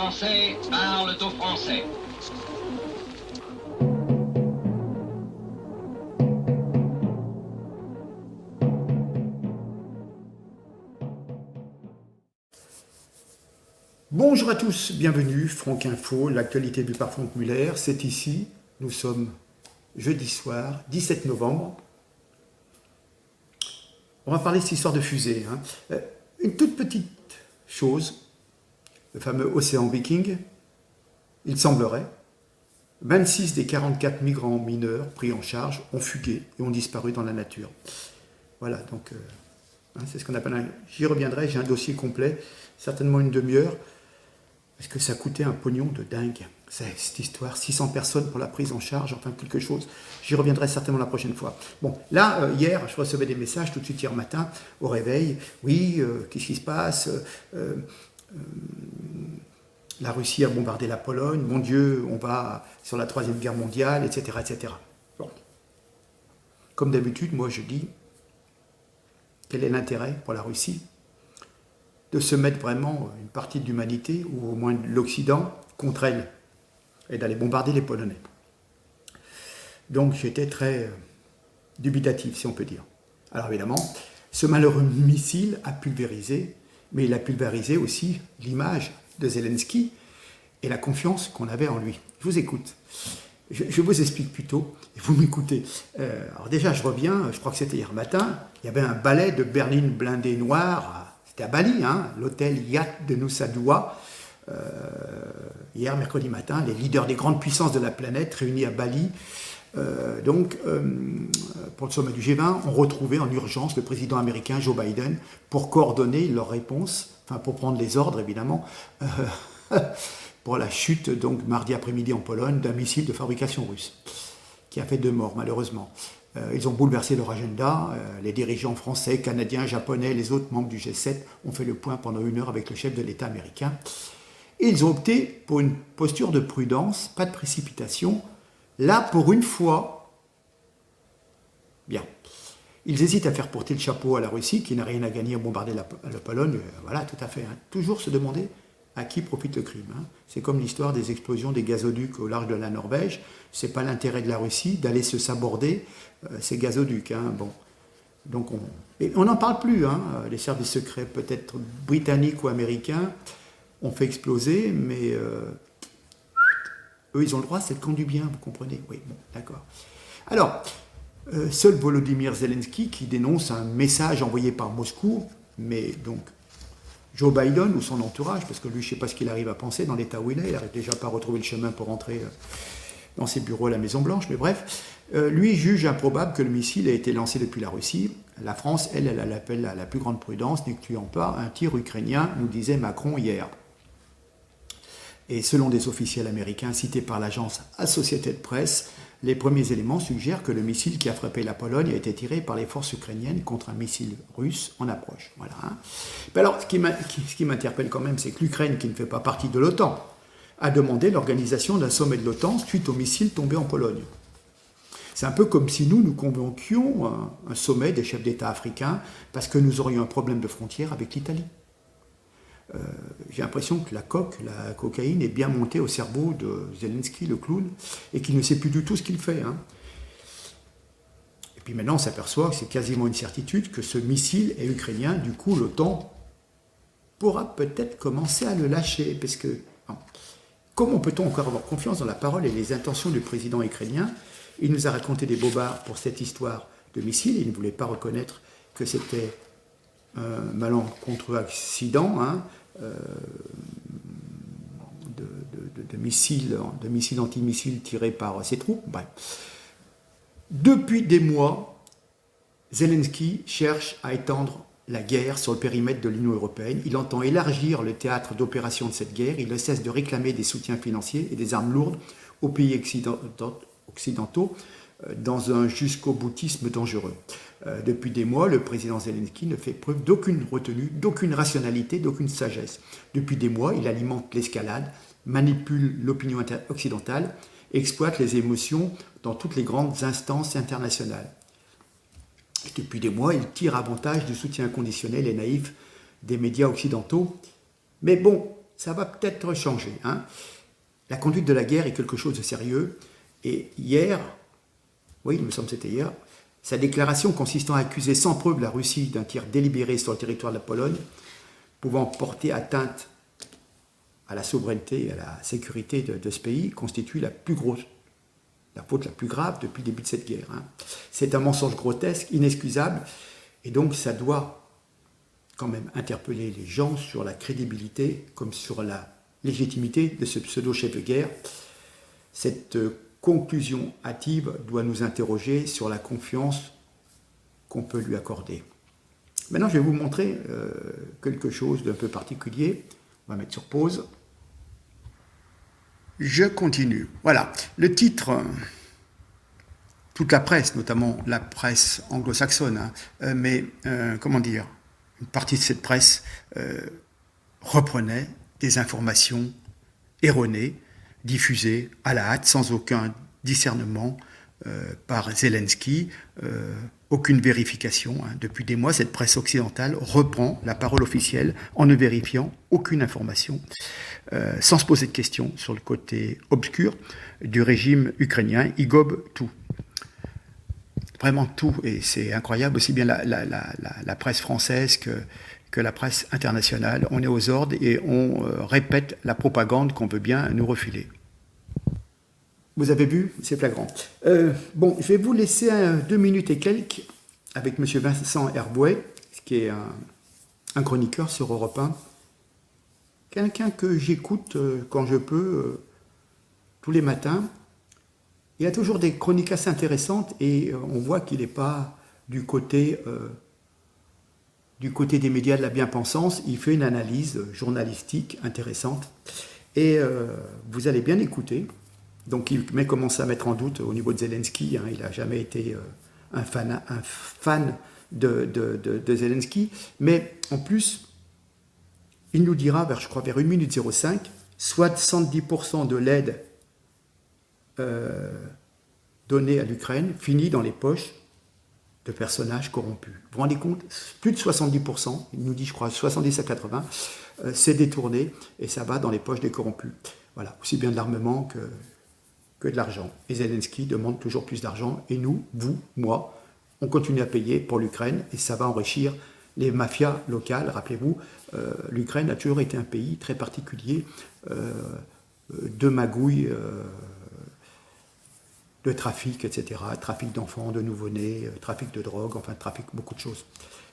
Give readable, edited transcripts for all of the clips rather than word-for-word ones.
Français parlent aux Français. Bonjour à tous, bienvenue, Franck Info, l'actualité vue par Franck Muller, c'est ici, nous sommes jeudi soir, 17 novembre. On va parler de cette histoire de fusée. Une toute petite chose, le fameux Océan Viking, il semblerait, 26 des 44 migrants mineurs pris en charge ont fugué et ont disparu dans la nature. Voilà, donc c'est ce qu'on appelle un... J'y reviendrai, j'ai un dossier complet, certainement une demi-heure, parce que ça coûtait un pognon de dingue, cette histoire, 600 personnes pour la prise en charge, enfin quelque chose. J'y reviendrai certainement la prochaine fois. Bon, là, hier, je recevais des messages tout de suite hier matin, au réveil. Oui, qu'est-ce qui se passe la Russie a bombardé la Pologne, mon Dieu, on va sur la Troisième Guerre mondiale, etc. etc. Bon. Comme d'habitude, moi je dis, quel est l'intérêt pour la Russie de se mettre vraiment une partie de l'humanité, ou au moins de l'Occident, contre elle, et d'aller bombarder les Polonais. Donc j'étais très dubitatif, si on peut dire. Alors évidemment, ce malheureux missile a pulvérisé, mais il a pulvérisé aussi l'image de Zelensky et la confiance qu'on avait en lui. Je vous écoute. Je vous explique plutôt, et vous m'écoutez. Alors déjà, je reviens, je crois que c'était hier matin, il y avait un ballet de berline blindée noire, c'était à Bali, l'hôtel Yacht de Nusa Dua. Hier, mercredi matin, les leaders des grandes puissances de la planète réunis à Bali, pour le sommet du G20, ont retrouvé en urgence le président américain Joe Biden pour coordonner leur réponse, enfin pour prendre les ordres évidemment, pour la chute donc mardi après-midi en Pologne d'un missile de fabrication russe, qui a fait 2 morts malheureusement. Ils ont bouleversé leur agenda, les dirigeants français, canadiens, japonais, les autres membres du G7 ont fait le point pendant 1 heure avec le chef de l'État américain. Et ils ont opté pour une posture de prudence, pas de précipitation. Là, pour une fois, bien. Ils hésitent à faire porter le chapeau à la Russie, qui n'a rien à gagner à bombarder la Pologne. Voilà, tout à fait. Toujours se demander à qui profite le crime. C'est comme l'histoire des explosions des gazoducs au large de la Norvège. Ce n'est pas l'intérêt de la Russie d'aller se saborder ces gazoducs. Bon. Donc on n'en parle plus. Les services secrets, peut-être britanniques ou américains, ont fait exploser, mais eux, ils ont le droit, c'est le camp du bien, vous comprenez? Oui, bon, d'accord. Alors, seul Volodymyr Zelensky qui dénonce un message envoyé par Moscou, mais donc Joe Biden ou son entourage, parce que lui, je ne sais pas ce qu'il arrive à penser dans l'état où il n'arrive déjà pas à retrouver le chemin pour rentrer dans ses bureaux à la Maison-Blanche, mais bref, lui juge improbable que le missile ait été lancé depuis la Russie. La France, elle appelle à la plus grande prudence, n'excluant pas un tir ukrainien, nous disait Macron hier. Et selon des officiels américains cités par l'agence Associated Press, les premiers éléments suggèrent que le missile qui a frappé la Pologne a été tiré par les forces ukrainiennes contre un missile russe en approche. Voilà. Alors, ce qui m'interpelle quand même, c'est que l'Ukraine, qui ne fait pas partie de l'OTAN, a demandé l'organisation d'un sommet de l'OTAN suite au missile tombé en Pologne. C'est un peu comme si nous convoquions un sommet des chefs d'État africains parce que nous aurions un problème de frontière avec l'Italie. J'ai l'impression que la cocaïne est bien montée au cerveau de Zelensky, le clown, et qu'il ne sait plus du tout ce qu'il fait. Et puis maintenant, on s'aperçoit que c'est quasiment une certitude que ce missile est ukrainien. Du coup, l'OTAN pourra peut-être commencer à le lâcher. Parce que, comment peut-on encore avoir confiance dans la parole et les intentions du président ukrainien? Il nous a raconté des bobards pour cette histoire de missile. Il ne voulait pas reconnaître que c'était un malencontreux accident, de missiles antimissiles tirés par ses troupes. Bref. Depuis des mois, Zelensky cherche à étendre la guerre sur le périmètre de l'Union européenne. Il entend élargir le théâtre d'opération de cette guerre. Il ne cesse de réclamer des soutiens financiers et des armes lourdes aux pays occidentaux dans un jusqu'au-boutisme dangereux. Depuis des mois, le président Zelensky ne fait preuve d'aucune retenue, d'aucune rationalité, d'aucune sagesse. Depuis des mois, il alimente l'escalade, manipule l'opinion occidentale, exploite les émotions dans toutes les grandes instances internationales. Et depuis des mois, il tire avantage du soutien inconditionnel et naïf des médias occidentaux. Mais bon, ça va peut-être changer. Hein. La conduite de la guerre est quelque chose de sérieux. Et hier, oui, il me semble que c'était hier, sa déclaration consistant à accuser sans preuve la Russie d'un tir délibéré sur le territoire de la Pologne, pouvant porter atteinte à la souveraineté et à la sécurité de ce pays, constitue la faute la plus grave depuis le début de cette guerre. Hein. C'est un mensonge grotesque, inexcusable, et donc ça doit quand même interpeller les gens sur la crédibilité comme sur la légitimité de ce pseudo-chef de guerre. Cette conclusion hâtive doit nous interroger sur la confiance qu'on peut lui accorder. Maintenant, je vais vous montrer quelque chose d'un peu particulier. On va mettre sur pause. Je continue. Voilà, le titre, toute la presse, notamment la presse anglo-saxonne, hein, comment dire, une partie de cette presse reprenait des informations erronées, diffusées à la hâte, sans aucun discernement par Zelensky, aucune vérification. Hein. Depuis des mois, cette presse occidentale reprend la parole officielle en ne vérifiant aucune information, sans se poser de questions sur le côté obscur du régime ukrainien. Il gobe tout. Vraiment tout, et c'est incroyable, aussi bien la presse française que la presse internationale. On est aux ordres et on répète la propagande qu'on veut bien nous refiler. Vous avez vu, c'est flagrant. Bon, je vais vous laisser 2 minutes et quelques avec M. Vincent Herbouet, qui est un chroniqueur sur Europe 1. Quelqu'un que j'écoute quand je peux, tous les matins. Il a toujours des chroniques assez intéressantes et on voit qu'il n'est pas du côté des médias de la bien-pensance. Il fait une analyse journalistique intéressante et vous allez bien écouter. Donc il commence à mettre en doute au niveau de Zelensky. Hein, il n'a jamais été un fan de Zelensky. Mais en plus, il nous dira, je crois vers 1 minute 05, soit 70% de l'aide donnée à l'Ukraine finit dans les poches de personnages corrompus. Vous vous rendez compte? Plus de 70%, il nous dit, je crois, 70 à 80, c'est détourné et ça va dans les poches des corrompus. Voilà, aussi bien de l'armement que de l'argent. Et Zelensky demande toujours plus d'argent et nous, vous, moi, on continue à payer pour l'Ukraine et ça va enrichir les mafias locales. Rappelez-vous, l'Ukraine a toujours été un pays très particulier de magouilles, de trafic, etc. Trafic d'enfants, de nouveau-nés, trafic de drogue, enfin trafic beaucoup de choses.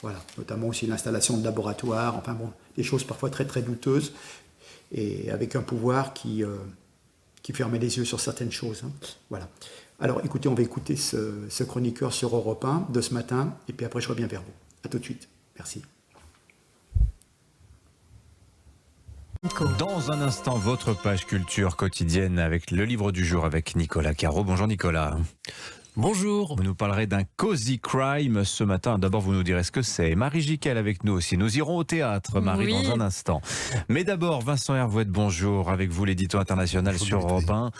Voilà, notamment aussi l'installation de laboratoires, enfin bon, des choses parfois très très douteuses et avec un pouvoir qui fermait les yeux sur certaines choses. Hein. Voilà. Alors écoutez, on va écouter ce chroniqueur sur Europe 1 de ce matin et puis après je reviens vers vous. A tout de suite. Merci. Dans un instant, votre page culture quotidienne avec le livre du jour avec Nicolas Caro. Bonjour Nicolas. Bonjour. Vous nous parlerez d'un cozy crime ce matin. D'abord, vous nous direz ce que c'est. Marie Jiquel avec nous aussi. Nous irons au théâtre, Marie, oui, dans un instant. Mais d'abord, Vincent Hervouet, bonjour. Avec vous, l'édito international sur Europe 1,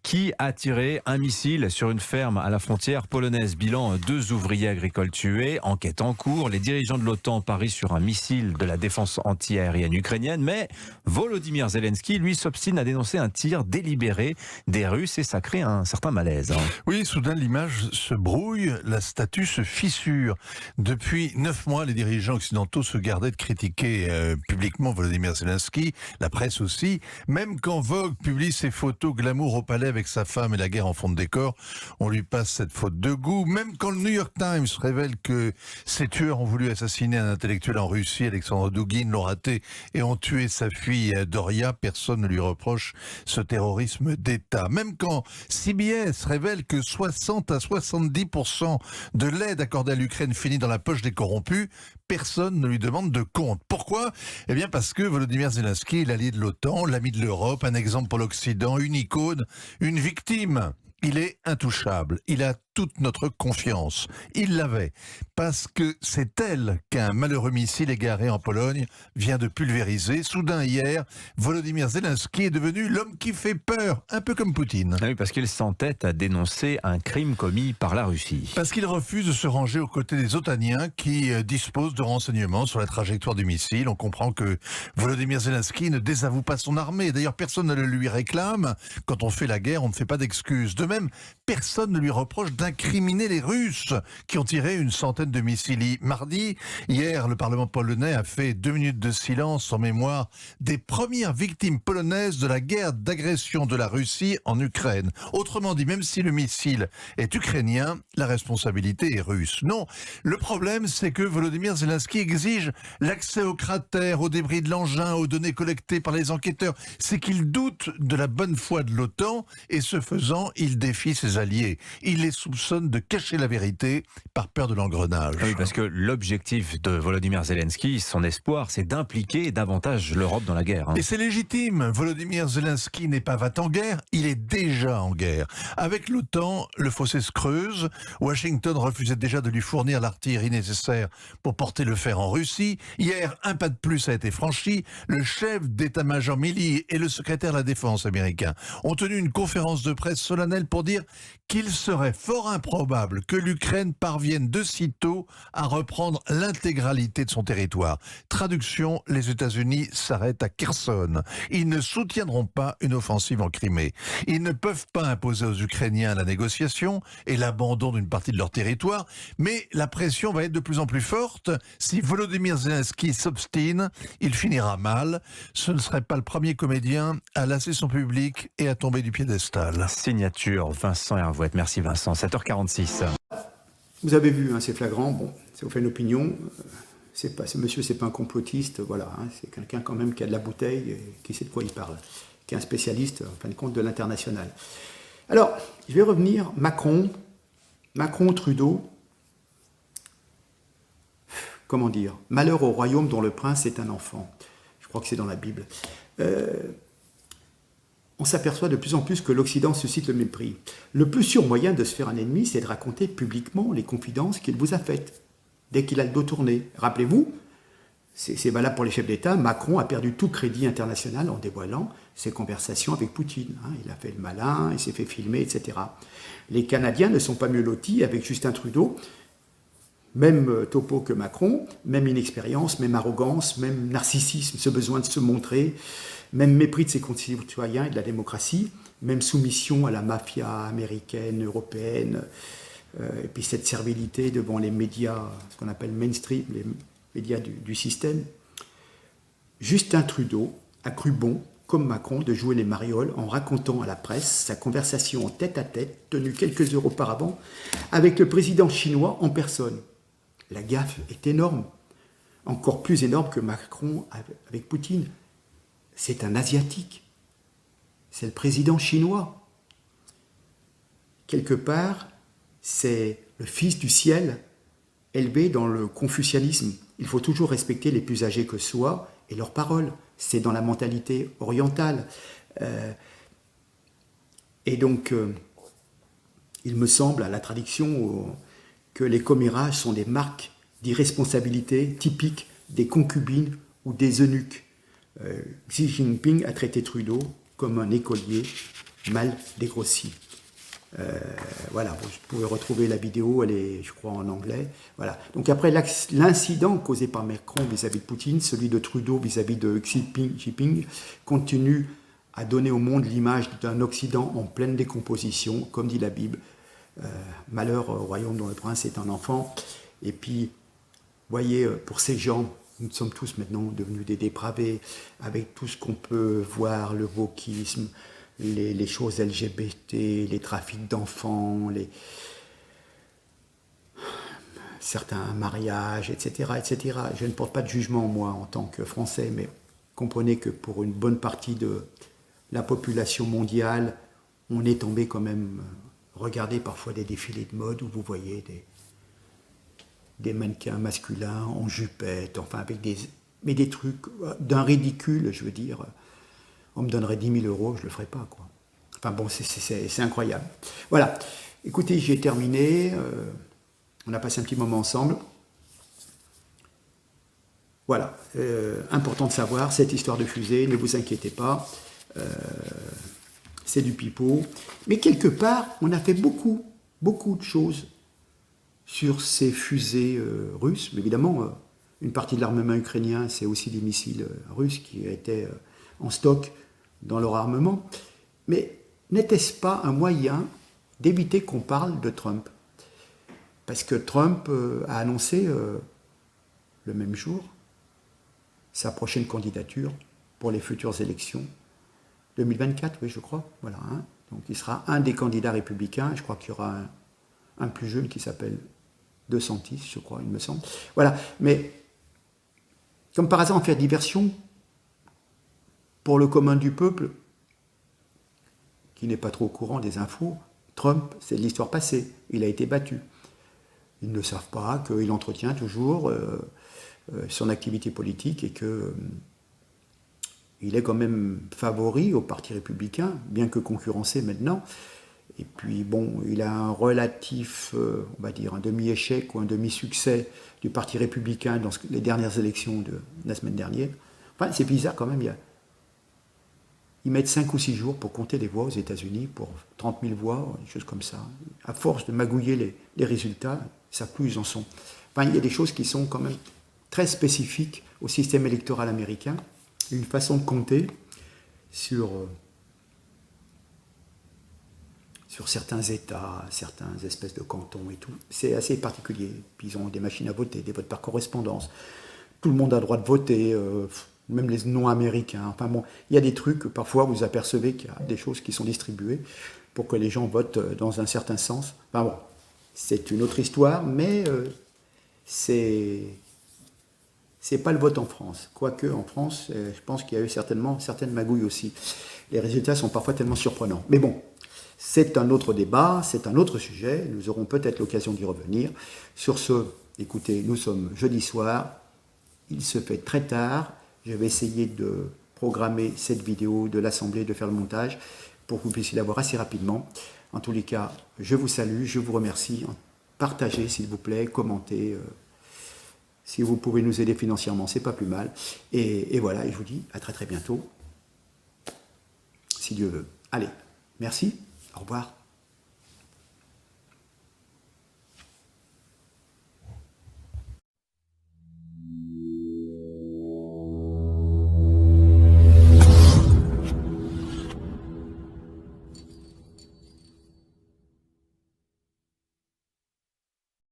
qui a tiré un missile sur une ferme à la frontière polonaise. Bilan, 2 ouvriers agricoles tués. Enquête en cours. Les dirigeants de l'OTAN parient sur un missile de la défense anti-aérienne ukrainienne. Mais Volodymyr Zelensky, lui, s'obstine à dénoncer un tir délibéré des Russes et ça crée un certain malaise. Hein. Oui, soudain l'image se brouille, la statue se fissure. Depuis 9 mois, les dirigeants occidentaux se gardaient de critiquer publiquement Volodymyr Zelensky, la presse aussi. Même quand Vogue publie ses photos glamour au palais avec sa femme et la guerre en fond de décor, on lui passe cette faute de goût. Même quand le New York Times révèle que ces tueurs ont voulu assassiner un intellectuel en Russie, Alexandre Douguine, l'ont raté et ont tué sa fille Doria, personne ne lui reproche ce terrorisme d'État. Même quand CBS révèle que 60 à 70% de l'aide accordée à l'Ukraine finit dans la poche des corrompus, personne ne lui demande de compte. Pourquoi? Eh bien parce que Volodymyr Zelensky est l'allié de l'OTAN, l'ami de l'Europe, un exemple pour l'Occident, une icône, une victime. Il est intouchable. Il a toute notre confiance. Il l'avait, parce que c'est elle qu'un malheureux missile égaré en Pologne vient de pulvériser. Soudain, hier, Volodymyr Zelensky est devenu l'homme qui fait peur, un peu comme Poutine. Ah oui, parce qu'il s'entête à dénoncer un crime commis par la Russie. Parce qu'il refuse de se ranger aux côtés des Otaniens qui disposent de renseignements sur la trajectoire du missile. On comprend que Volodymyr Zelensky ne désavoue pas son armée. D'ailleurs, personne ne le lui réclame. Quand on fait la guerre, on ne fait pas d'excuses. De même, personne ne lui reproche d'incriminer les Russes qui ont tiré une centaine de missiles mardi. Hier, le Parlement polonais a fait 2 minutes de silence en mémoire des premières victimes polonaises de la guerre d'agression de la Russie en Ukraine. Autrement dit, même si le missile est ukrainien, la responsabilité est russe. Non, le problème, c'est que Volodymyr Zelensky exige l'accès aux cratères, aux débris de l'engin, aux données collectées par les enquêteurs. C'est qu'il doute de la bonne foi de l'OTAN et ce faisant, il défie ses alliés. Il les soupçonne de cacher la vérité par peur de l'engrenage. Oui, parce que l'objectif de Volodymyr Zelensky, son espoir, c'est d'impliquer davantage l'Europe dans la guerre. Et c'est légitime. Volodymyr Zelensky n'est pas va-t-en-guerre, il est déjà en guerre. Avec l'OTAN, le fossé se creuse. Washington refusait déjà de lui fournir l'artillerie nécessaire pour porter le fer en Russie. Hier, un pas de plus a été franchi. Le chef d'état-major Milley et le secrétaire de la Défense américain ont tenu une conférence de presse solennelle pour dire qu'il serait fort improbable que l'Ukraine parvienne de sitôt à reprendre l'intégralité de son territoire. Traduction, les États-Unis s'arrêtent à Kherson. Ils ne soutiendront pas une offensive en Crimée. Ils ne peuvent pas imposer aux Ukrainiens la négociation et l'abandon d'une partie de leur territoire, mais la pression va être de plus en plus forte. Si Volodymyr Zelensky s'obstine, il finira mal. Ce ne serait pas le premier comédien à lasser son public et à tomber du piédestal. Signature Vincent Hervouette. Merci Vincent. 7h46. Vous avez vu, hein, c'est flagrant. Bon, ça vous fait une opinion. Ce monsieur, c'est pas un complotiste. Voilà, hein, c'est quelqu'un quand même qui a de la bouteille et qui sait de quoi il parle, qui est un spécialiste, en fin de compte, de l'international. Alors, je vais revenir. Macron, Trudeau. Comment dire? Malheur au royaume dont le prince est un enfant. Je crois que c'est dans la Bible. On s'aperçoit de plus en plus que l'Occident suscite le mépris. Le plus sûr moyen de se faire un ennemi, c'est de raconter publiquement les confidences qu'il vous a faites, dès qu'il a le dos tourné. Rappelez-vous, c'est valable pour les chefs d'État, Macron a perdu tout crédit international en dévoilant ses conversations avec Poutine. Hein, il a fait le malin, il s'est fait filmer, etc. Les Canadiens ne sont pas mieux lotis avec Justin Trudeau. Même topo que Macron, même inexpérience, même arrogance, même narcissisme, ce besoin de se montrer, même mépris de ses concitoyens et de la démocratie, même soumission à la mafia américaine, européenne, et puis cette servilité devant les médias, ce qu'on appelle mainstream, les médias du système. Justin Trudeau a cru bon, comme Macron, de jouer les marioles en racontant à la presse sa conversation en tête-à-tête tenue quelques heures auparavant avec le président chinois en personne. La gaffe est énorme, encore plus énorme que Macron avec Poutine. C'est un Asiatique, c'est le président chinois. Quelque part, c'est le fils du ciel, élevé dans le confucianisme. Il faut toujours respecter les plus âgés que soi et leurs paroles. C'est dans la mentalité orientale. Et donc, il me semble, à la traduction, que les commérages sont des marques d'irresponsabilité typiques des concubines ou des eunuques. Xi Jinping a traité Trudeau comme un écolier mal dégrossi. Voilà, vous pouvez retrouver la vidéo, elle est, je crois, en anglais. Voilà. Donc après l'incident causé par Macron vis-à-vis de Poutine, celui de Trudeau vis-à-vis de Xi Jinping continue à donner au monde l'image d'un Occident en pleine décomposition, comme dit la Bible. Malheur au royaume dont le prince est un enfant. Et puis, voyez, pour ces gens, nous sommes tous maintenant devenus des dépravés, avec tout ce qu'on peut voir, le wokisme, les choses LGBT, les trafics d'enfants, certains mariages, etc., etc. Je ne porte pas de jugement, moi, en tant que Français, mais comprenez que pour une bonne partie de la population mondiale, on est tombé quand même... Regardez parfois des défilés de mode où vous voyez des mannequins masculins en jupette, enfin avec des trucs d'un ridicule, je veux dire. On me donnerait 10 000 €, je ne le ferais pas, quoi. Enfin bon, c'est incroyable. Voilà. Écoutez, j'ai terminé. On a passé un petit moment ensemble. Voilà. Important de savoir, cette histoire de fusée, ne vous inquiétez pas. C'est du pipeau. Mais quelque part, on a fait beaucoup de choses sur ces fusées russes. Mais évidemment, une partie de l'armement ukrainien, c'est aussi des missiles russes qui étaient en stock dans leur armement. Mais n'était-ce pas un moyen d'éviter qu'on parle de Trump? Parce que Trump a annoncé le même jour sa prochaine candidature pour les futures élections 2024, oui, je crois. Voilà, hein. Donc il sera un des candidats républicains. Je crois qu'il y aura un plus jeune qui s'appelle DeSantis, je crois, il me semble. Voilà, mais comme par hasard, en faire diversion pour le commun du peuple, qui n'est pas trop au courant des infos, Trump, c'est de l'histoire passée. Il a été battu. Ils ne savent pas qu'il entretient toujours son activité politique et que il est quand même favori au Parti républicain, bien que concurrencé maintenant. Et puis, bon, il a un relatif, on va dire, un demi-échec ou un demi-succès du Parti républicain dans les dernières élections de la semaine dernière. Enfin, c'est bizarre quand même. Ils mettent 5 ou 6 jours pour compter les voix aux États-Unis, pour 30 000 voix, des choses comme ça. À force de magouiller les résultats, ça plus ils en sont. Enfin, il y a des choses qui sont quand même très spécifiques au système électoral américain. Une façon de compter sur certains États, certaines espèces de cantons et tout. C'est assez particulier. Puis ils ont des machines à voter, des votes par correspondance. Tout le monde a le droit de voter, même les non-américains. Enfin bon, il y a des trucs, parfois vous apercevez qu'il y a des choses qui sont distribuées pour que les gens votent dans un certain sens. Enfin bon, c'est une autre histoire, mais c'est pas le vote en France. Quoique en France, je pense qu'il y a eu certainement certaines magouilles aussi. Les résultats sont parfois tellement surprenants. Mais bon, c'est un autre débat, c'est un autre sujet. Nous aurons peut-être l'occasion d'y revenir. Sur ce, écoutez, nous sommes jeudi soir. Il se fait très tard. Je vais essayer de programmer cette vidéo de l'Assemblée, de faire le montage, pour que vous puissiez la voir assez rapidement. En tous les cas, je vous salue, je vous remercie. Partagez, s'il vous plaît, commentez. Si vous pouvez nous aider financièrement, c'est pas plus mal. Et voilà, et je vous dis à très très bientôt, si Dieu veut. Allez, merci, au revoir.